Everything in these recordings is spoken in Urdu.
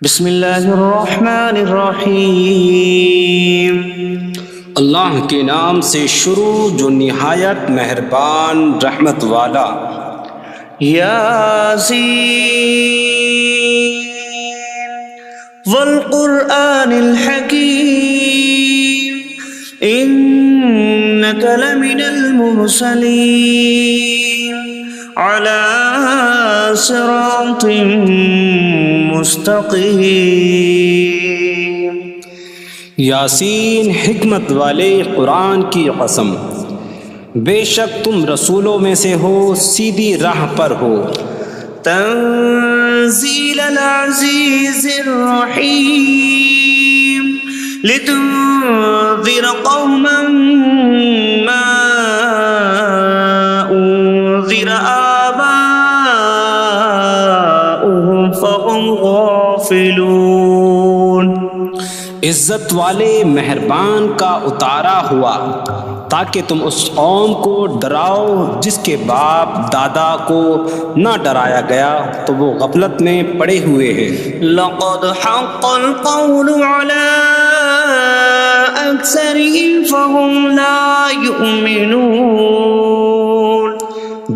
بسم اللہ الرحمن الرحیم۔ اللہ کے نام سے شروع جو نہایت مہربان رحمت والا۔ یاسین والقرآن الحکیم انک لمن المرسلین علی صراط مستقیم۔ یاسین حکمت والے قرآن کی قسم، بے شک تم رسولوں میں سے ہو، سیدھی راہ پر ہو۔ تنزیل العزیز الرحیم لتنذر قوما ما انذر آباؤهم فهم غافلون۔ عزت والے مہربان کا اتارا ہوا تاکہ تم اس قوم کو ڈراؤ جس کے باپ دادا کو نہ ڈرایا گیا تو وہ غفلت میں پڑے ہوئے ہیں۔ لقد حق القول على أكثرهم فهم لا يؤمنون۔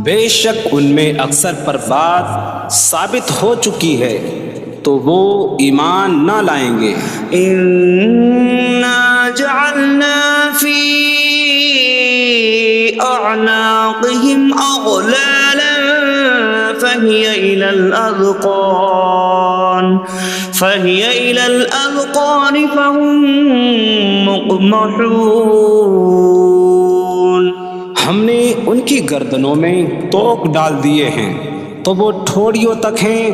بے شک ان میں اکثر پر بات ثابت ہو چکی ہے تو وہ ایمان نہ لائیں گے۔ إنا جعلنا في أعناقهم أغلالا فهي إلى الأذقان فهم مقمحون۔ ہم نے ان کی گردنوں میں توق ڈال دیے ہیں تو وہ ٹھوڑیوں تک ہیں،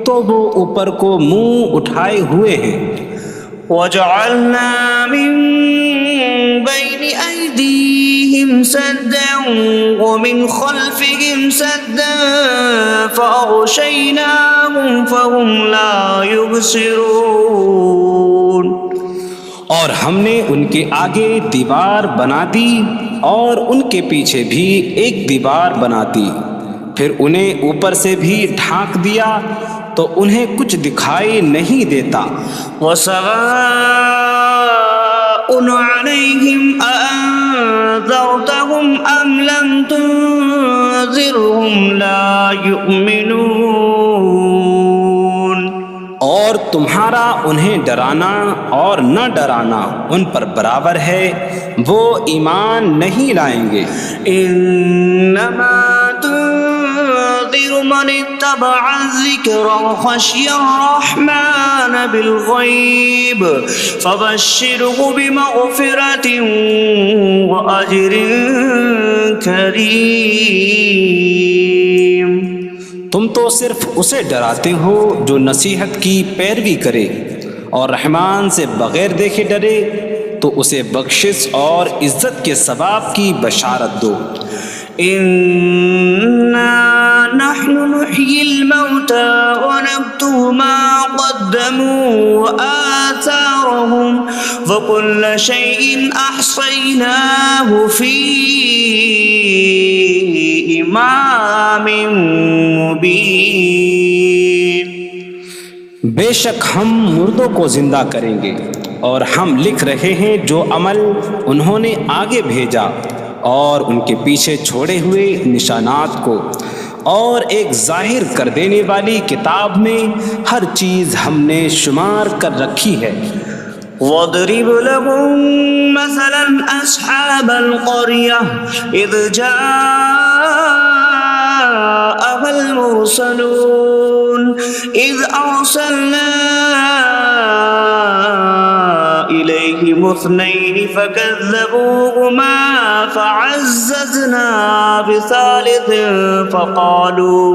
تو وہ اوپر کو منہ اٹھائے ہوئے ہیں۔ وجعلنا من بين أيديهم سدا ومن خلفهم سدا فأغشيناهم فهم لا يبصرون۔ اور ہم نے ان کے آگے دیوار بنا دی اور ان کے پیچھے بھی ایک دیوار بنا دی، پھر انہیں اوپر سے بھی ڈھانک دیا تو انہیں کچھ دکھائی نہیں دیتا۔ وسواء عليهم أأنذرتهم أم لم تنذرهم لا يؤمنون۔ اور تمہارا انہیں ڈرانا اور نہ ڈرانا ان پر برابر ہے، وہ ایمان نہیں لائیں گے۔ انما تنذر من اتبع الذکر وخشی الرحمن بالغیب فبشره بمغفرۃ واجر کریم۔ تم تو صرف اسے ڈراتے ہو جو نصیحت کی پیروی کرے اور رحمان سے بغیر دیکھے ڈرے، تو اسے بخشش اور عزت کے ثواب کی بشارت دو۔ انا نحن نحيي الموتى ونكتب ما قدموا وآثارهم وكل شيء أحصيناه في إمام مبين۔ بے شک ہم مردوں کو زندہ کریں گے اور ہم لکھ رہے ہیں جو عمل انہوں نے آگے بھیجا اور ان کے پیچھے چھوڑے ہوئے نشانات کو، اور ایک ظاہر کر دینے والی کتاب میں ہر چیز ہم نے شمار کر رکھی ہے۔ وَاضْرِبْ لَهُم مَّثَلًا أَصْحَابَ الْقَرْيَةِ إِذْ جَاءَهَا الْمُرْسَلُونَ إِذْ أَرْسَلْنَا إِلَيْهِمُ اثْنَيْنِ فَكَذَّبُوهُمَا فَعَزَّزْنَا بِثَالِثٍ فَقَالُوا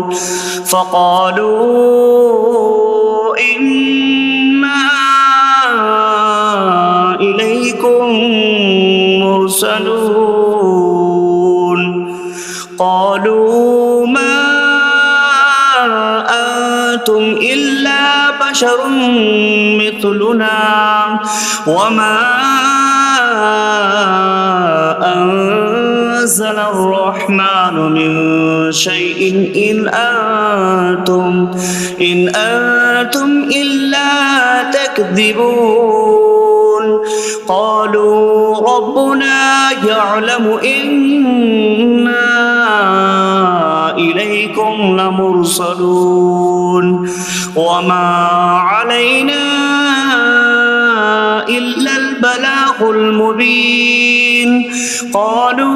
إِنَّا إِلَيْكُمْ مُرْسَلُونَ قَالُوا مَا أَنْتُمْ إِلَّا بَشَرٌ مِثْلُنَا وَمَا أَنْتُمْ نزل الرحمن من شيء إن أنتم إلا تكذبون قالوا ربنا يعلم إنا إليكم لمرسلون وما علينا إلا البلاغ المبين قالوا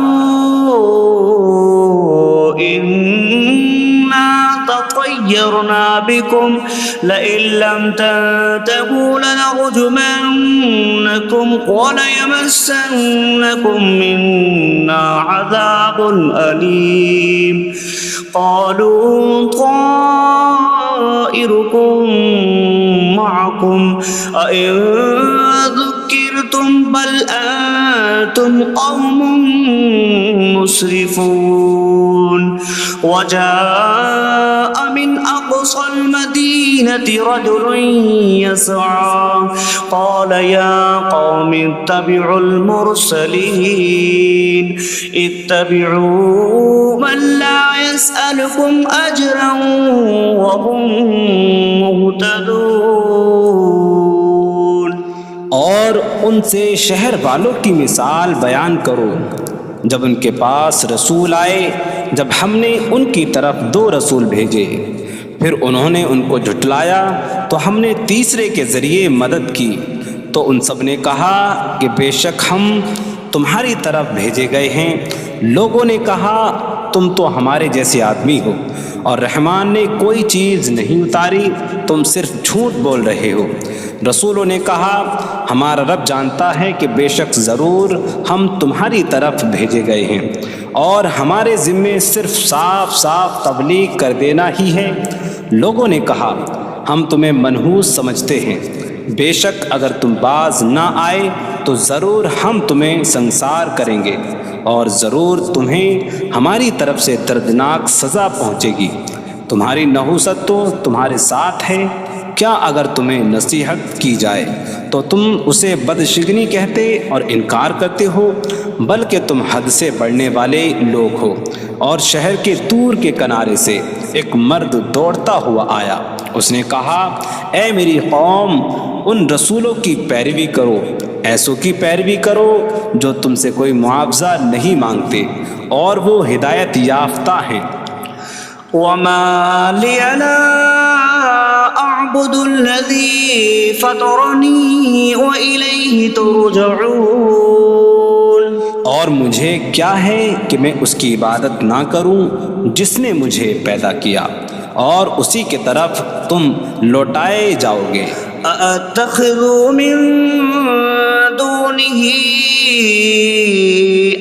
إنا تطيرنا بكم لئن لم تنتهوا لنرجمنكم وليمسنكم منا عذاب أليم قالوا طائركم معكم أئن ذكرتم بل أنتم قوم مسرفون وجاء من أقصى المدينة رجل يسعى قال يا قوم اتبعوا المرسلين اتبعوا من لا يسألكم أجرا وهم مهتدون اور ان سے شہر والوں کی مثال بیان کرو جب ان کے پاس رسول آئے جب ہم نے ان کی طرف 2 رسول بھیجے پھر انہوں نے ان کو جھٹلایا تو ہم نے تیسرے کے ذریعے مدد کی تو ان سب نے کہا کہ بے شک ہم تمہاری طرف بھیجے گئے ہیں لوگوں نے کہا تم تو ہمارے جیسے آدمی ہو اور رحمان نے کوئی چیز نہیں اتاری تم صرف جھوٹ بول رہے ہو رسولوں نے کہا ہمارا رب جانتا ہے کہ بے شک ضرور ہم تمہاری طرف بھیجے گئے ہیں اور ہمارے ذمے صرف صاف صاف تبلیغ کر دینا ہی ہے لوگوں نے کہا ہم تمہیں منحوس سمجھتے ہیں بے شک اگر تم باز نہ آئے تو ضرور ہم تمہیں سنسار کریں گے اور ضرور تمہیں ہماری طرف سے دردناک سزا پہنچے گی تمہاری نحوست تو تمہارے ساتھ ہے کیا اگر تمہیں نصیحت کی جائے تو تم اسے بدشگنی کہتے اور انکار کرتے ہو بلکہ تم حد سے بڑھنے والے لوگ ہو اور شہر کے دور کے کنارے سے ایک مرد دوڑتا ہوا آیا اس نے کہا اے میری قوم ان رسولوں کی پیروی کرو ایسوں کی پیروی کرو جو تم سے کوئی معاوضہ نہیں مانگتے اور وہ ہدایت یافتہ ہیں وما لي لا أعبد الذي فطرني وإليه ترجعون اور مجھے کیا ہے کہ میں اس کی عبادت نہ کروں جس نے مجھے پیدا کیا اور اسی کی طرف تم لوٹائے جاؤ گے أأتخذ من دونه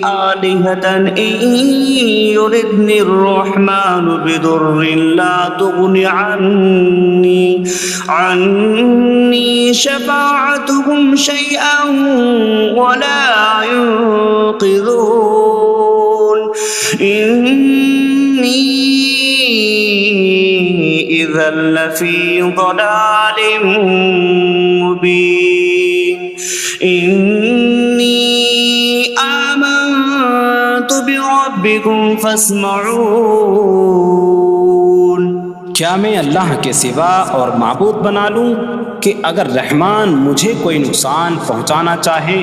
آلهة إن يردني الرحمن بضر لا تغن عني شفاعتهم شيئا ولا ينقذون إني إذا لفي ضلال مبين إني آمنت بربكم فاسمعون کیا میں اللہ کے سوا اور معبود بنا لوں کہ اگر رحمان مجھے کوئی نقصان پہنچانا چاہے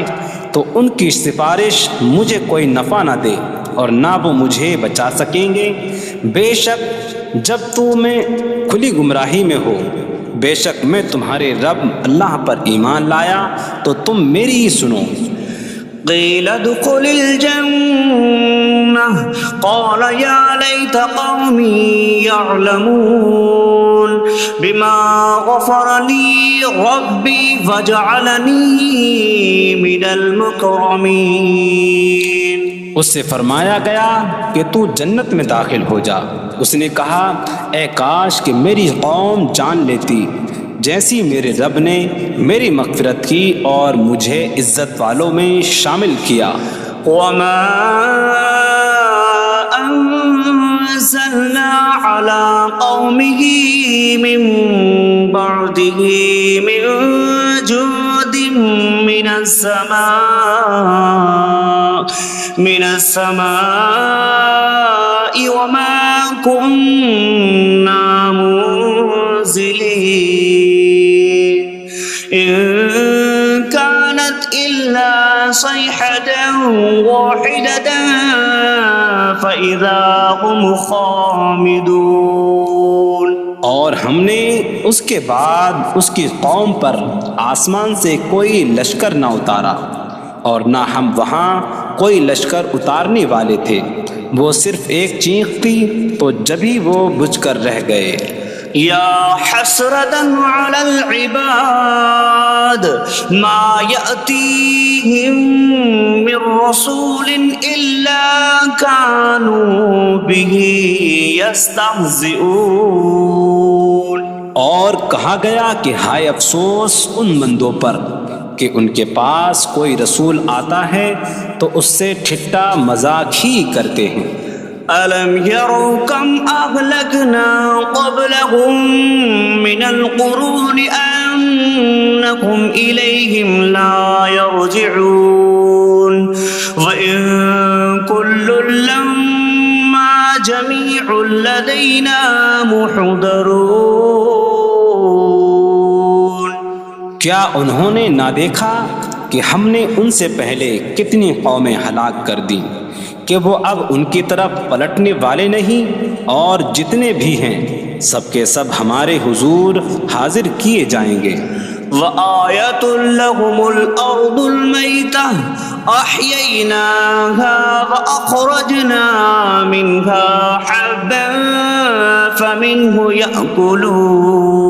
تو ان کی سفارش مجھے کوئی نفع نہ دے اور نہ وہ مجھے بچا سکیں گے بے شک جب تو میں کھلی گمراہی میں ہو بے شک میں تمہارے رب اللہ پر ایمان لایا تو تم میری ہی سنو قيل ادخل الجنة قال يا ليت قومي يعلمون بما غفر لي ربي فجعلني من المكرمين اس سے فرمایا گیا کہ تو جنت میں داخل ہو جا اس نے کہا اے کاش کہ میری قوم جان لیتی جیسی میرے رب نے میری مغفرت کی اور مجھے عزت والوں میں شامل کیا وما أنزلنا على قومه من بعده من جود من السماء وما كنا منزلين إن كانت إلا صيحة واحدة فإذا هم خامدون. اور ہم نے اس کے بعد اس کی قوم پر آسمان سے کوئی لشکر نہ اتارا اور نہ ہم وہاں کوئی لشکر اتارنے والے تھے. وہ صرف ایک چیخ تھی تو جبھی وہ بجھ کر رہ گئے. یا حسرة على العباد ما يأتيهم من رسول إلا كانوا به يستهزئون. اور کہا گیا کہ ہائے افسوس ان بندوں پر کہ ان کے پاس کوئی رسول آتا ہے تو اس سے ٹھٹا مذاق ہی کرتے ہیں. أَلَمْ يَرَوْا كَمْ أَهْلَكْنَا قَبْلَهُمْ مِنَ الْقُرُونِ أَنَّكُمْ إِلَيْهِمْ لَا يَرْجِعُونَ وَإِن كُلٌّ لَمَّا جَمِيعٌ لَدَيْنَا مُحْضَرُونَ. کیا انہوں نے نہ دیکھا کہ ہم نے ان سے پہلے کتنی قومیں ہلاک کر دیں کہ وہ اب ان کی طرف پلٹنے والے نہیں، اور جتنے بھی ہیں سب کے سب ہمارے حضور حاضر کیے جائیں گے. وَآيَةٌ لَهُمُ الْأَرْضُ الْمَيْتَةُ أَحْيَيْنَاهَا وَأَخْرَجْنَا مِنْهَا حَبًّا فَمِنْهُ يَأْكُلُونَ.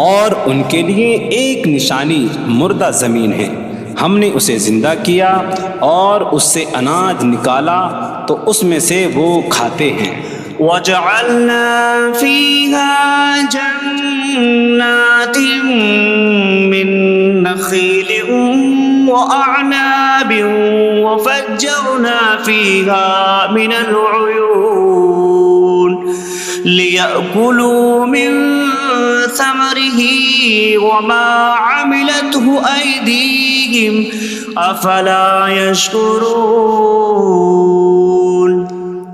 اور ان کے لیے ایک نشانی مردہ زمین ہے، ہم نے اسے زندہ کیا اور اس سے اناج نکالا تو اس میں سے وہ کھاتے ہیں. وَجَعَلْنَا فِيهَا جَنَّاتٍ مِّن نَخِيلٍ وَأَعْنَابٍ وَفَجَّرْنَا فِيهَا مِنَ الْعُيُونِ لِيَأْكُلُوا مِن ثَمَرِهِ وَمَا عَمِلَتْهُ أَيْدِيهِمْ أَفَلَا يَشْكُرُونَ.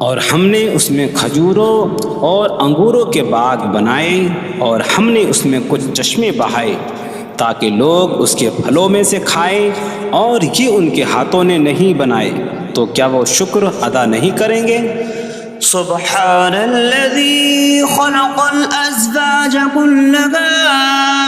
اور ہم نے اس میں کھجوروں اور انگوروں کے باغ بنائے اور ہم نے اس میں کچھ چشمے بہائے تاکہ لوگ اس کے پھلوں میں سے کھائیں، اور یہ ان کے ہاتھوں نے نہیں بنائے تو کیا وہ شکر ادا نہیں کریں گے؟ سبحان الذي خلق الأزواج كلها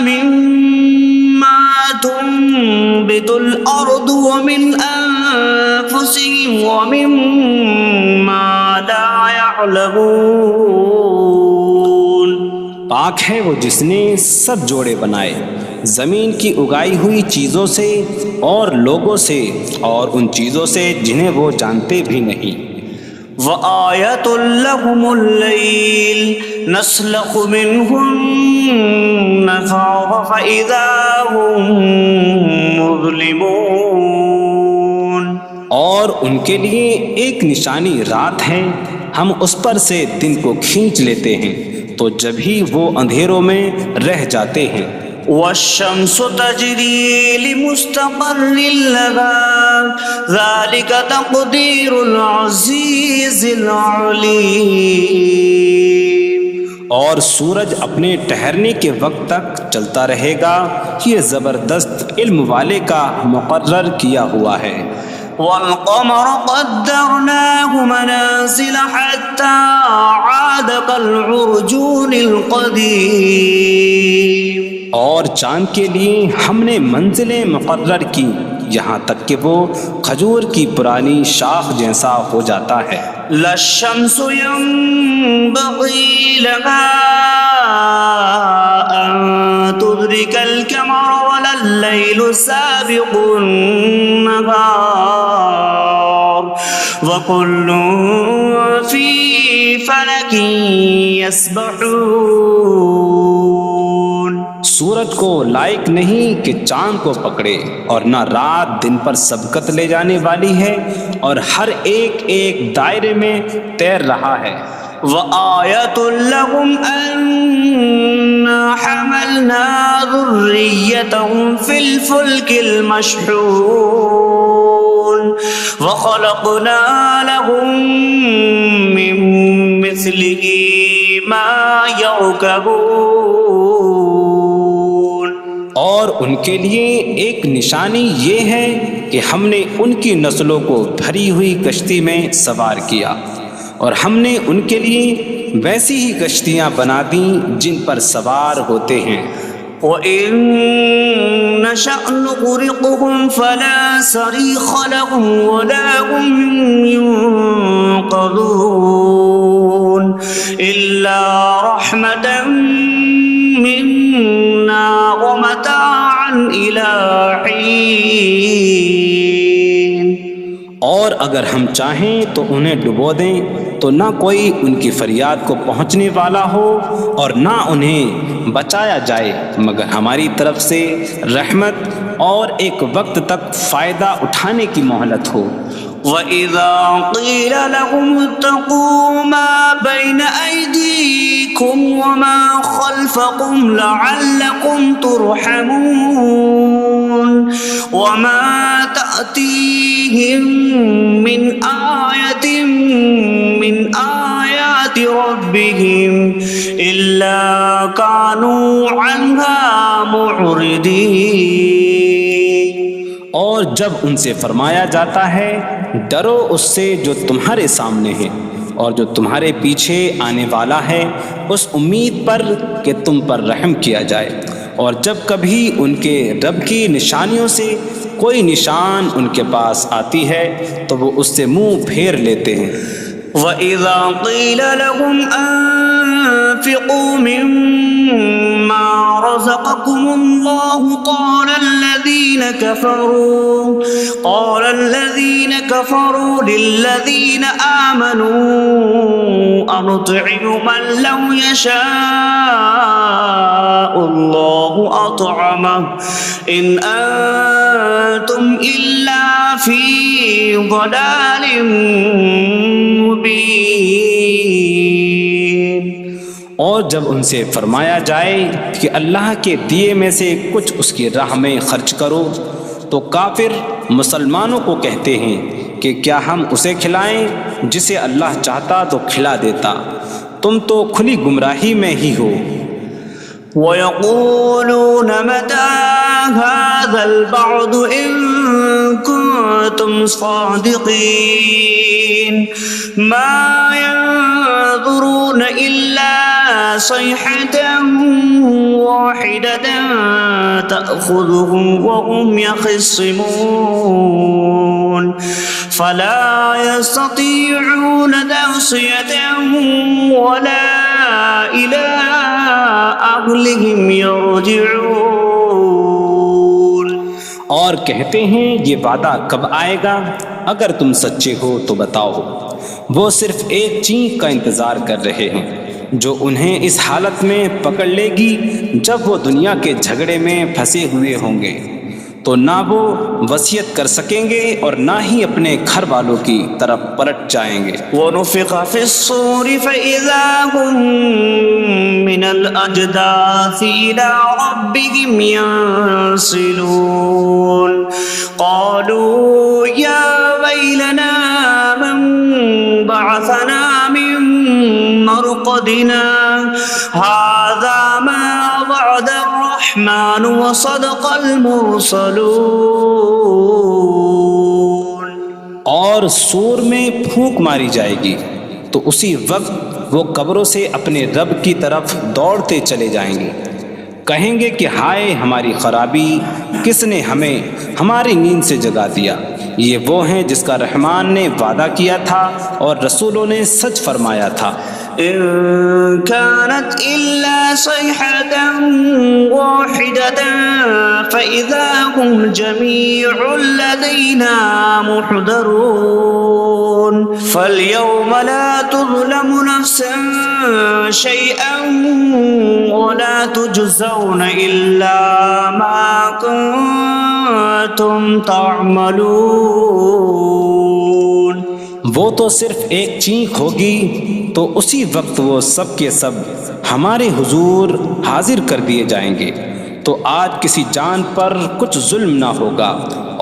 مما تنبت الأرض ومن أنفسهم ومما لا يعلمون. پاک ہے وہ جس نے سب جوڑے بنائے زمین کی اگائی ہوئی چیزوں سے اور لوگوں سے اور ان چیزوں سے جنہیں وہ جانتے بھی نہیں. وَآيَةٌ لَهُمُ اللَّيْلُ نَسْلَخُ مِنْهُ النَّهَارَ فَإِذَا هُمْ مُظْلِمُونَ. اور ان کے لیے ایک نشانی رات ہے، ہم اس پر سے دن کو کھینچ لیتے ہیں تو جبھی وہ اندھیروں میں رہ جاتے ہیں. وَالشَّمْسُ تَجْرِي لِمُسْتَقَرٍّ لَهَا ذَلِكَ تَقْدِيرُ الْعَزِيزِ الْعَلِيمِ. اور سورج اپنے ٹھہرنے کے وقت تک چلتا رہے گا، یہ زبردست علم والے کا مقرر کیا ہوا ہے. وَالْقَمَرَ قَدَّرْنَاهُ مَنَازِلَ حَتَّى عَادَ كَالْعُرْجُونِ الْقَدِيمِ. اور چاند کے لیے ہم نے منزلیں مقرر کی یہاں تک کہ وہ کھجور کی پرانی شاخ جیسا ہو جاتا ہے. لا الشمس ينبغي لها أن تدرك القمر ولا الليل سابق النهار وكل في فلك يسبحون. سورج کو لائق نہیں کہ چاند کو پکڑے، اور نہ رات دن پر سبقت لے جانے والی ہے، اور ہر ایک ایک دائرے میں تیر رہا ہے. وَآيَةٌ لَهُمْ أَنَّا حَمَلْنَا ذُرِّيَّتَهُمْ في الفلك المشحون وخلقنا لهم من مثله ما يركبون. اور ان کے لیے ایک نشانی یہ ہے کہ ہم نے ان کی نسلوں کو بھری ہوئی کشتی میں سوار کیا، اور ہم نے ان کے لیے ویسی ہی کشتیاں بنا دیں جن پر سوار ہوتے ہیں. وَإِن نَّشَأْ نُغْرِقْهُمْ فَلَا صَرِيخَ لَهُمْ وَلَا هُمْ يُنقَذُونَ إِلَّا رَحْمَةً مِّنَّا وَمَتَاعًا إِلَىٰ حِينٍ. اور اگر ہم چاہیں تو انہیں ڈبو دیں تو نہ کوئی ان کی فریاد کو پہنچنے والا ہو اور نہ انہیں بچایا جائے مگر ہماری طرف سے رحمت اور ایک وقت تک فائدہ اٹھانے کی مہلت ہو. وَإِذَا قِيلَ لَهُمُ اتَّقُوا مَا بَيْنَ أَيْدِيكُمْ وَمَا خَلْفَكُمْ لَعَلَّكُمْ تُرْحَمُونَ وَمَا تَأْتِيهِم مِّنْ آيَةٍ مِّنْ آيَاتِ رَبِّهِمْ إِلَّا كَانُوا عَنْهَا مُعْرِضِينَ. اور جب ان سے فرمایا جاتا ہے ڈرو اس سے جو تمہارے سامنے ہے اور جو تمہارے پیچھے آنے والا ہے، اس امید پر کہ تم پر رحم کیا جائے، اور جب کبھی ان کے رب کی نشانیوں سے کوئی نشان ان کے پاس آتی ہے تو وہ اس سے منہ پھیر لیتے ہیں. وَإِذَا قِيلَ لَهُمْ أَنفِقُوا مِمَّا رَزَقَكُمُ اللَّهُ قَالَ الَّذِينَ كَفَرُوا لِلَّذِينَ آمَنُوا أَنُطْعِمُ مَن لَّوْ يَشَاءُ اللَّهُ أَطْعَمَهُ إِنْ أَنتُمْ إِلَّا فِي ضَلَالٍ مبین. اور جب ان سے فرمایا جائے کہ اللہ کے دیے میں سے کچھ اس کی راہ میں خرچ کرو تو کافر مسلمانوں کو کہتے ہیں کہ کیا ہم اسے کھلائیں جسے اللہ چاہتا تو کھلا دیتا، تم تو کھلی گمراہی میں ہی ہو. وَيَقُولُونَ مَتَىٰ هَٰذَا الْوَعْدُ إِن كُنتُمْ صَادِقِينَ مَا يَنظُرُونَ إِلَّا صَيْحَةً وَاحِدَةً تَأْخُذُهُمْ وَهُمْ يَخِصِّمُونَ فَلَا يَسْتَطِيعُونَ تَوْصِيَةً وَلَا إِلَىٰ أَهْلِهِمْ يَرْجِعُونَ. اور کہتے ہیں یہ وعدہ کب آئے گا؟ اگر تم سچے ہو تو بتاؤ. وہ صرف ایک چینک کا انتظار کر رہے ہیں جو انہیں اس حالت میں پکڑ لے گی جب وہ دنیا کے جھگڑے میں پھنسے ہوئے ہوں گے تو نہ وہ وصیت کر سکیں گے اور نہ ہی اپنے گھر والوں کی طرف پلٹ جائیں گے. وَنُفِخَ فِي الصُّورِ فَإِذَا هُم مِّنَ الْأَجْدَاثِ إِلَىٰ رَبِّهِمْ يَنسِلُونَ قَالُوا يَا وَيْلَنَا مَن بَعَثَنَا مِن مَّرْقَدِنَا هَٰذَا مَا وَعَدَ الرَّحْمَٰنُ وَصَدَقَ الْمُرْسَلُونَ. اور سور میں پھونک ماری جائے گی تو اسی وقت وہ قبروں سے اپنے رب کی طرف دوڑتے چلے جائیں گے، کہیں گے کہ ہائے ہماری خرابی، کس نے ہمیں ہماری نیند سے جگا دیا. یہ وہ ہیں جس کا رحمان نے وعدہ کیا تھا اور رسولوں نے سچ فرمایا تھا. إن كانت إلا صيحة واحدة فإذا هم جميع لدينا محضرون فاليوم لا تظلم نفس شيئا ولا تجزون إلا ما كنتم تعملون. وہ تو صرف ایک چینک ہوگی تو اسی وقت وہ سب کے سب ہمارے حضور حاضر کر دیے جائیں گے، تو آج کسی جان پر کچھ ظلم نہ ہوگا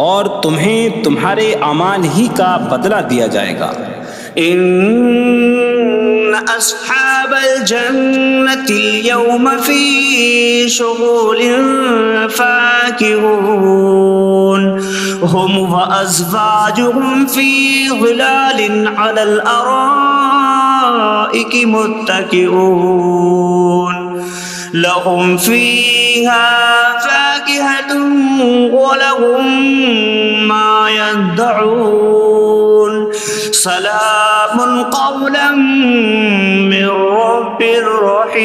اور تمہیں تمہارے اعمال ہی کا بدلہ دیا جائے گا۔ إن أصحاب الجنة اليوم في شغل فاكهون هم وأزواجهم في ظلال على الأرائك متكئون لهم فيها فاكهة ولهم ما يدعون سلام قولا من رب رحیم۔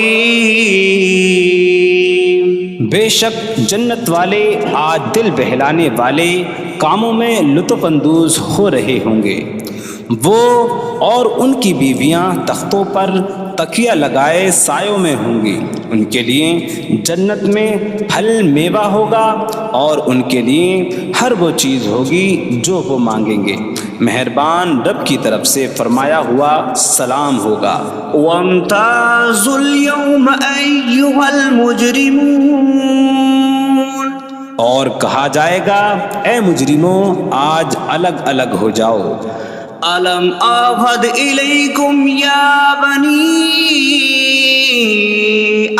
بے شک جنت والے آج دل بہلانے والے کاموں میں لطف اندوز ہو رہے ہوں گے۔ وہ اور ان کی بیویاں تختوں پر تکیہ لگائے سایوں میں ہوں گی۔ ان کے لیے جنت میں پھل میوہ ہوگا اور ان کے لیے ہر وہ چیز ہوگی جو وہ مانگیں گے۔ مہربان رب کی طرف سے فرمایا ہوا سلام ہوگا۔ وامتازوا اليوم أيها المجرمون، اور کہا جائے گا اے مجرموں آج الگ الگ ہو جاؤ۔ ألم أعهد إليكم يا بني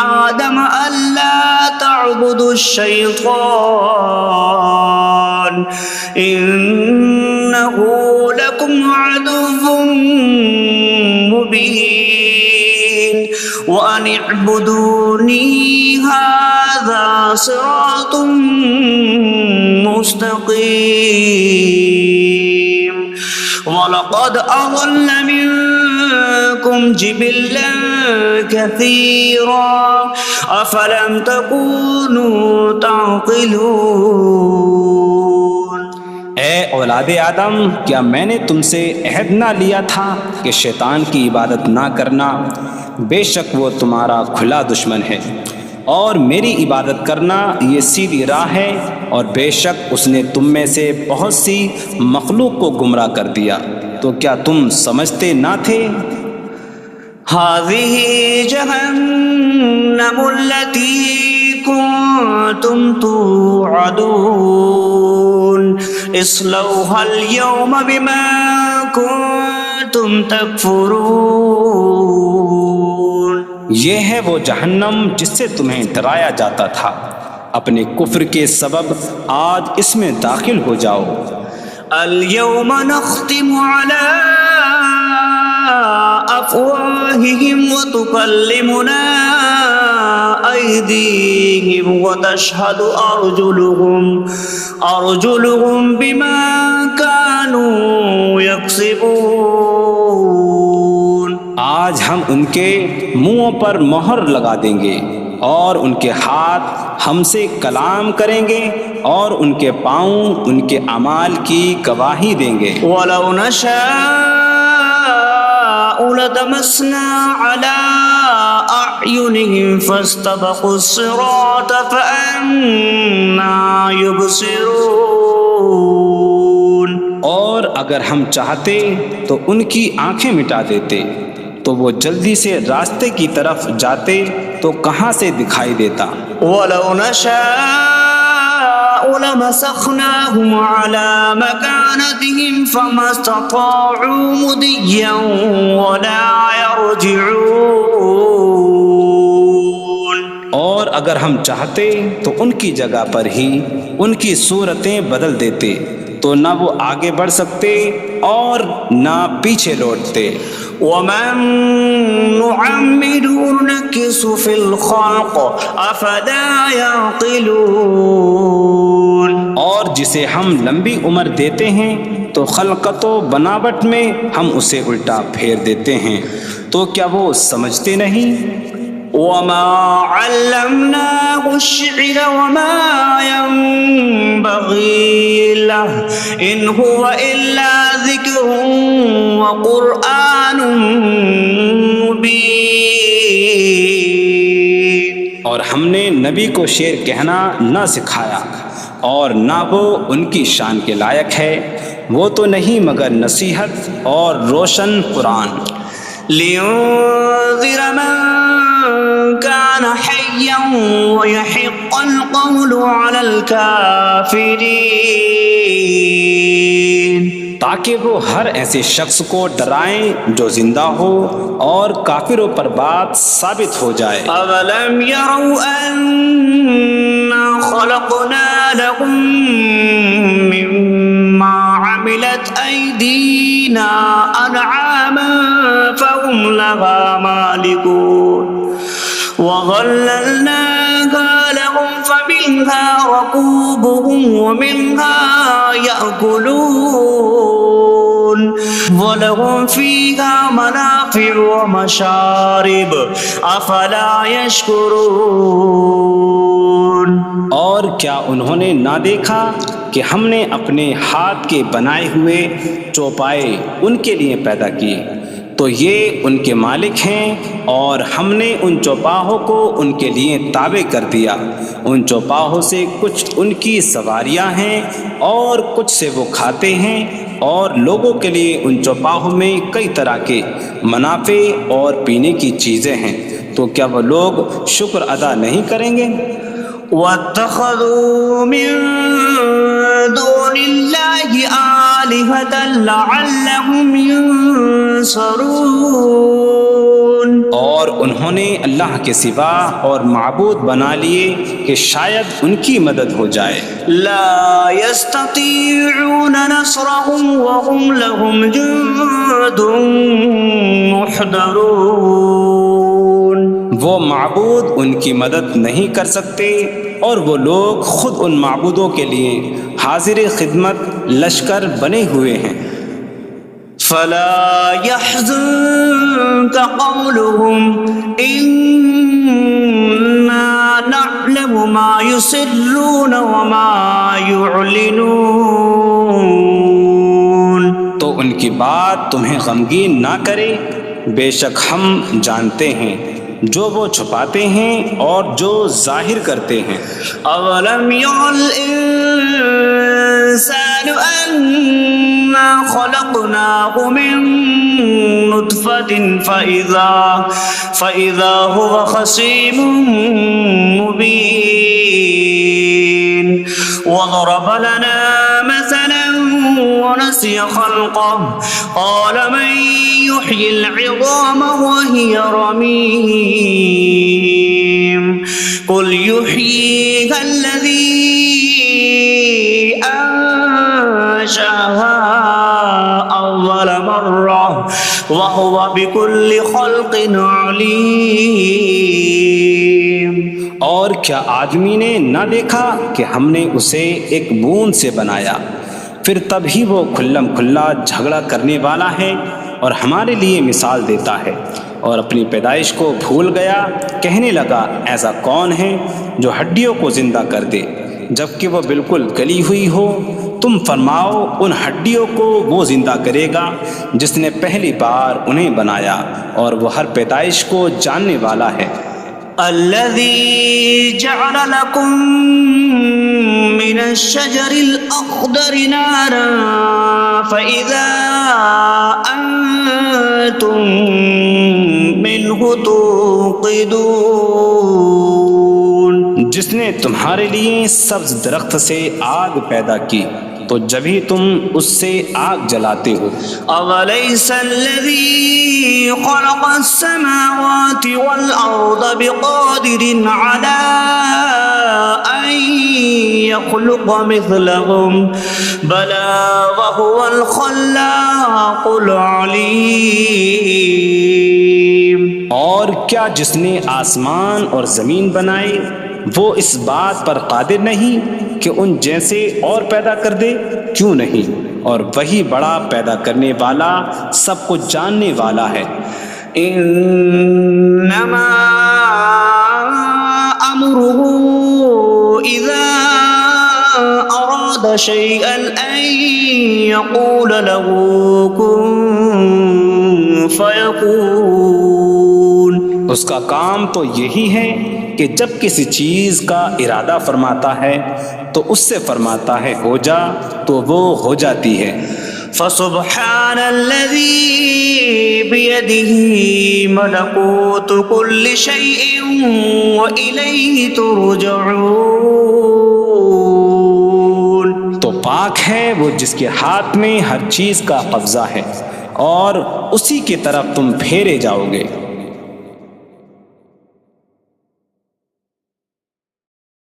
آدم ألا تعبدوا الشيطان إنه لكم عدو مبين وأن اعبدوني هذا صراط مستقيم وَلَقَدْ أَضَلَّ مِنكُمْ جِبِلًّا كَثِيرًا أَفَلَمْ تَكُونُوا تَعْقِلُونَ۔ اے اولاد آدم، کیا میں نے تم سے عہد نہ لیا تھا کہ شیطان کی عبادت نہ کرنا؟ بے شک وہ تمہارا کھلا دشمن ہے، اور میری عبادت کرنا یہ سیدھی راہ ہے، اور بے شک اس نے تم میں سے بہت سی مخلوق کو گمراہ کر دیا، تو کیا تم سمجھتے نہ تھے؟ هذه جهنم التي كنتم توعدون اصلوها اليوم بما كنتم تكفرون۔ یہ ہے وہ جہنم جس سے تمہیں ڈرایا جاتا تھا، اپنے کفر کے سبب آج اس میں داخل ہو جاؤ۔ اليوم نختم على أفواههم وتكلمنا أيديهم وتشهد أرجلهم بما كانوا يكسبون۔ آج ہم ان کے منہوں پر مہر لگا دیں گے، اور ان کے ہاتھ ہم سے کلام کریں گے، اور ان کے پاؤں ان کے اعمال کی گواہی دیں گے۔ وَلَوْ نَشَاءُ لَطَمَسْنَا عَلَىٰ أَعْيُنِهِمْ فَاسْتَبَقُوا الصِّرَاطَ فَأَنَّىٰ يُبْصِرُونَ۔ اور اگر ہم چاہتے تو ان کی آنکھیں مٹا دیتے، تو وہ جلدی سے راستے کی طرف جاتے تو کہاں سے دکھائی دیتا۔ وَلَوْ نَشَاءُ لَمَسَخْنَاهُمْ عَلَىٰ مَكَانَتِهِمْ فَمَا اسْتَطَاعُوا مُضِيًّا وَلَا يَرْجِعُونَ۔ اور اگر ہم چاہتے تو ان کی جگہ پر ہی ان کی صورتیں بدل دیتے، تو نہ وہ آگے بڑھ سکتے اور نہ پیچھے لوٹتے۔ وَمَن نُعَمِّرْهُ نُنَكِّسْهُ فِي الْخَلْقِ أَفَلَا يَعْقِلُونَ۔ اور جسے ہم لمبی عمر دیتے ہیں تو خلقت و بناوٹ میں ہم اسے الٹا پھیر دیتے ہیں، تو کیا وہ سمجھتے نہیں؟ وَمَا عَلَّمْنَاهُ الشِّعْرَ وَمَا يَنبَغِي لَهُ إِنْ هُوَ إِلَّا ذِكْرٌ وَقُرْآنٌ مُبِينٌ۔ اور ہم نے نبی کو شعر کہنا نہ سکھایا، اور نہ وہ ان کی شان کے لائق ہے، وہ تو نہیں مگر نصیحت اور روشن قرآن۔ لِيُنذِرَ مَن كَانَ حَيًّا ويحق القول على الكافرين تاکہ وہ ہر ایسے شخص کو ڈرائیں جو زندہ ہو اور کافروں پر بات ثابت ہو جائے۔ أولم يروا أنا خلقنا لهم مما عملت أيدينا أنعاما فهم لها مالكون وظللناها لهم فمنها ركوبهم ومنها يأكلون وَلَهُمْ فِيهَا مَنَافِعُ وَمَشَارِبُ أَفَلَا يَشْكُرُونَ۔ اور کیا انہوں نے نہ دیکھا کہ ہم نے اپنے ہاتھ کے بنائے ہوئے چوپائے ان کے لیے پیدا کیے، تو یہ ان کے مالک ہیں، اور ہم نے ان چوپاہوں کو ان کے لیے تابع کر دیا۔ ان چوپاہوں سے کچھ ان کی سواریاں ہیں اور کچھ سے وہ کھاتے ہیں، اور لوگوں کے لیے ان چوپاہوں میں کئی طرح کے منافع اور پینے کی چیزیں ہیں، تو کیا وہ لوگ شکر ادا نہیں کریں گے؟ وَاتَّخَذُوا مِن دُونِ اللَّهِ آلِهَةً لَعَلَّهُمْ يُنصَرُونَ۔ اور انہوں نے اللہ کے سوا اور معبود بنا لیے کہ شاید ان کی مدد ہو جائے۔ لا يستطيعون نصرهم وهم لهم جند محضرون۔ وہ معبود ان کی مدد نہیں کر سکتے، اور وہ لوگ خود ان معبودوں کے لیے حاضر خدمت لشکر بنے ہوئے ہیں۔ فلا يحزنك قولهم إنا نعلم ما يسرون وما يعلنون۔ تو ان کی بات تمہیں غمگین نہ کرے، بے شک ہم جانتے ہیں جو وہ چھپاتے ہیں اور جو ظاہر کرتے ہیں۔ اولم ير الانسان انا خلقناه من نطفة فاذا هو خصيم مبين وضرب لنا مثلا ونسي خلقه قال من يحيي العظام وهي رميم قل يحييها الذي أنشأها أول مرة وهو بكل خلق عليم۔ اور کیا آدمی نے نہ دیکھا کہ ہم نے اسے ایک بوند سے بنایا، پھر تب ہی وہ کھلم کھلا جھگڑا کرنے والا ہے اور ہمارے لیے مثال دیتا ہے، اور اپنی پیدائش کو بھول گیا، کہنے لگا ایسا کون ہے جو ہڈیوں کو زندہ کر دے جبکہ وہ بالکل گلی ہوئی ہو؟ تم فرماؤ ان ہڈیوں کو وہ زندہ کرے گا جس نے پہلی بار انہیں بنایا، اور وہ ہر پیدائش کو جاننے والا ہے۔ الذي جعل لكم من الشجر الأخضر نارا فإذا أنتم منه توقدون۔ جس نے تمہارے لیے سبز درخت سے آگ پیدا کی تو جبھی تم اس سے آگ جلاتے ہو۔ أَوَلَيْسَ الَّذِي خَلَقَ السَّمَاوَاتِ وَالْأَرْضَ بِقَادِرٍ عَلَىٰ أَن يَخْلُقَ مِثْلَهُم بَلَىٰ وَهُوَ الْخَلَّاقُ الْعَلِيمُ۔ اور کیا جس نے آسمان اور زمین بنائے وہ اس بات پر قادر نہیں کہ ان جیسے اور پیدا کر دے؟ کیوں نہیں، اور وہی بڑا پیدا کرنے والا سب کچھ جاننے والا ہے۔ انما امره اذا اراد شيئا ان يقول له كن فيكون۔ اس کا کام تو یہی ہے کہ جب کسی چیز کا ارادہ فرماتا ہے تو اس سے فرماتا ہے ہو جا، تو وہ ہو جاتی ہے۔ فسبحان الذي بيده ملكوت كل شيء وإليه ترجعون. تو پاک ہے وہ جس کے ہاتھ میں ہر چیز کا قبضہ ہے اور اسی کی طرف تم پھیرے جاؤ گے.